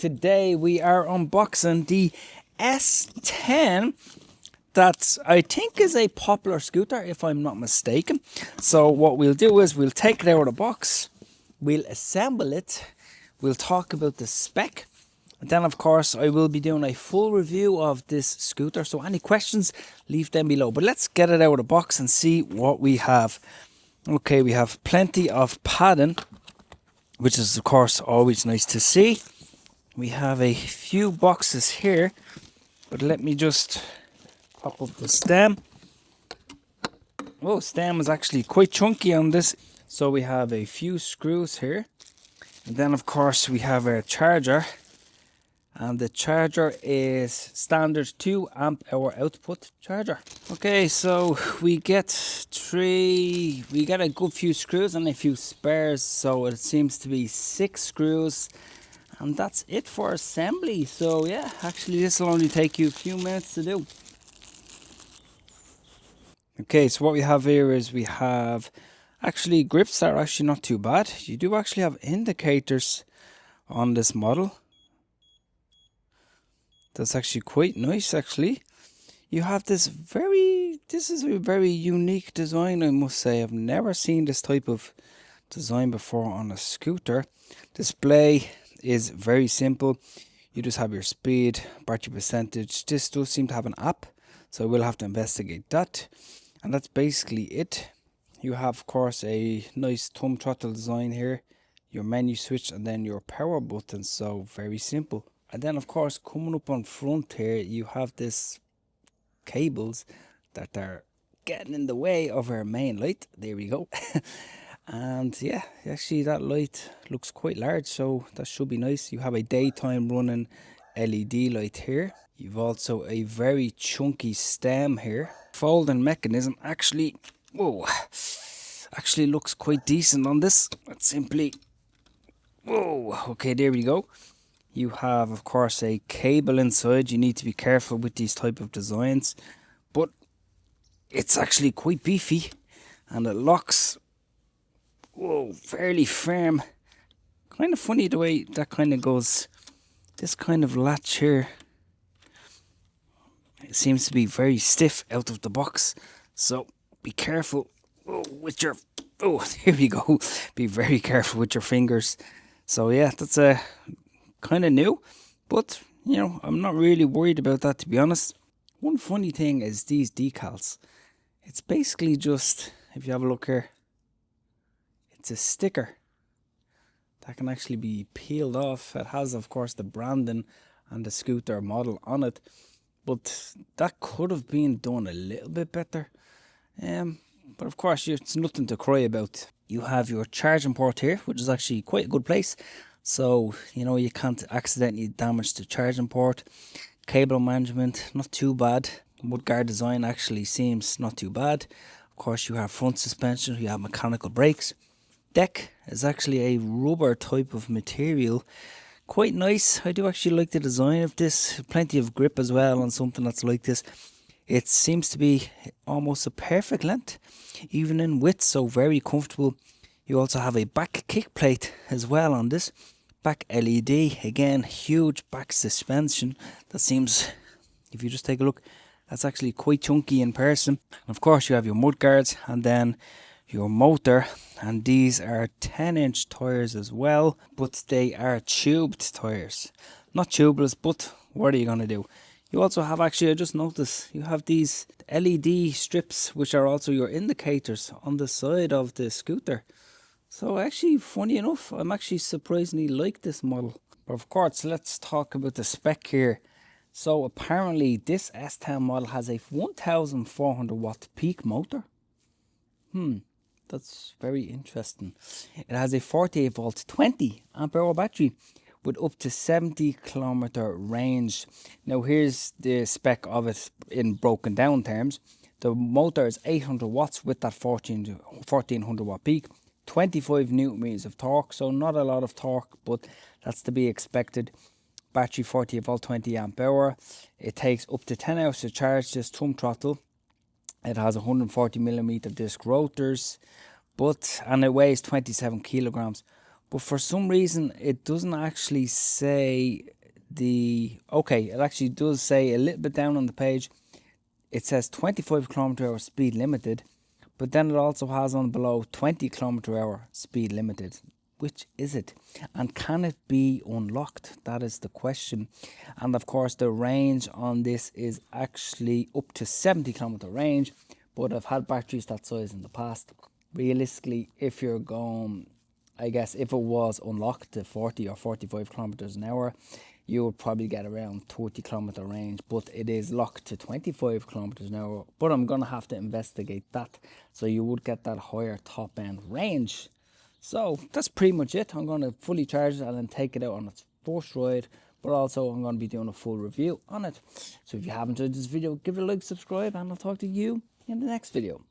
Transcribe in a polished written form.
Today we are unboxing the S10 that I think is a popular scooter if I'm not mistaken. So what we'll do is we'll take it out of the box, we'll assemble it, we'll talk about the spec, and then of course I will be doing a full review of this scooter. So any questions, leave them below. But let's get it out of the box and see what we have. Okay, we have plenty of padding, which is of course always nice to see. We have a few boxes here, but let me just pop up the stem. Oh, stem is actually quite chunky on this. So we have a few screws here, and then of course we have our charger, and the charger is standard 2 amp hour output charger. Okay, so we get a good few screws and a few spares, so it seems to be 6 screws. And that's it for assembly. So yeah, actually this will only take you a few minutes to do. Okay, so what we have here is we have actually grips that are actually not too bad. You do actually have indicators on this model. That's actually quite nice actually. You have this is a very unique design, I must say. I've never seen this type of design before on a scooter. Display is very simple. You just have your speed, battery percentage. This does seem to have an app, so we'll have to investigate that. And that's basically it. You have of course a nice thumb throttle design here, your menu switch, and then your power button. So very simple. And then of course coming up on front here, you have this cables that are getting in the way of our main light. There we go. And yeah, actually that light looks quite large, so that should be nice. You have a daytime running LED light here. You've also a very chunky stem here. Folding mechanism actually looks quite decent on this. Let's simply, okay, there we go. You have of course a cable inside. You need to be careful with these type of designs, but it's actually quite beefy and it locks fairly firm. Kind of funny the way that kind of goes. This kind of latch here, it seems to be very stiff out of the box, so be careful with your there we go. Be very careful with your fingers. So yeah, that's a kind of new, but you know, I'm not really worried about that, to be honest. One funny thing is these decals. It's basically just, if you have a look here, it's a sticker that can actually be peeled off. It has of course the branding and the scooter model on it, but that could have been done a little bit better. But of course it's nothing to cry about. You have your charging port here, which is actually quite a good place, so you know you can't accidentally damage the charging port. Cable management, not too bad. Mudguard design actually seems not too bad. Of course you have front suspension, you have mechanical brakes. Deck is actually a rubber type of material, quite nice. I do actually like the design of this. Plenty of grip as well on something that's like this. It seems to be almost a perfect length, even in width, so very comfortable. You also have a back kick plate as well on this. Back LED, again huge back suspension. That seems, if you just take a look, that's actually quite chunky in person. And of course you have your mudguards and then your motor, and these are 10-inch tires as well, but they are tubed tires, not tubeless. But what are you gonna do? You also have, actually I just noticed, you have these LED strips which are also your indicators on the side of the scooter. So actually, funny enough, I'm actually surprisingly like this model. But of course, let's talk about the spec here. So apparently this S10 model has a 1400 watt peak motor. That's very interesting. It has a 48 volt 20 amp hour battery with up to 70 kilometer range. Now here's the spec of it in broken down terms. The motor is 800 watts with that 1400 watt peak. 25 newton meters of torque, so not a lot of torque, but that's to be expected. Battery 48 volt 20 amp hour. It takes up to 10 hours to charge this thumb throttle. It has 140 millimeter disc rotors, and it weighs 27 kilograms. but for some reason it doesn't actually say okay, it actually does say a little bit down on the page. It says 25 km/h speed limited, but then it also has on below 20 km/h speed limited. Which is it? And can it be unlocked? That is the question. And of course the range on this is actually up to 70 km range, but I've had batteries that size in the past. Realistically, if you're going, I guess if it was unlocked to 40 or 45 kilometers an hour, you would probably get around 30 kilometer range, but it is locked to 25 kilometers an hour. But I'm going to have to investigate that. So you would get that higher top end range. So that's pretty much it. I'm going to fully charge it and then take it out on its first ride, but also I'm going to be doing a full review on it. So if you have enjoyed this video, give it a like, subscribe, and I'll talk to you in the next video.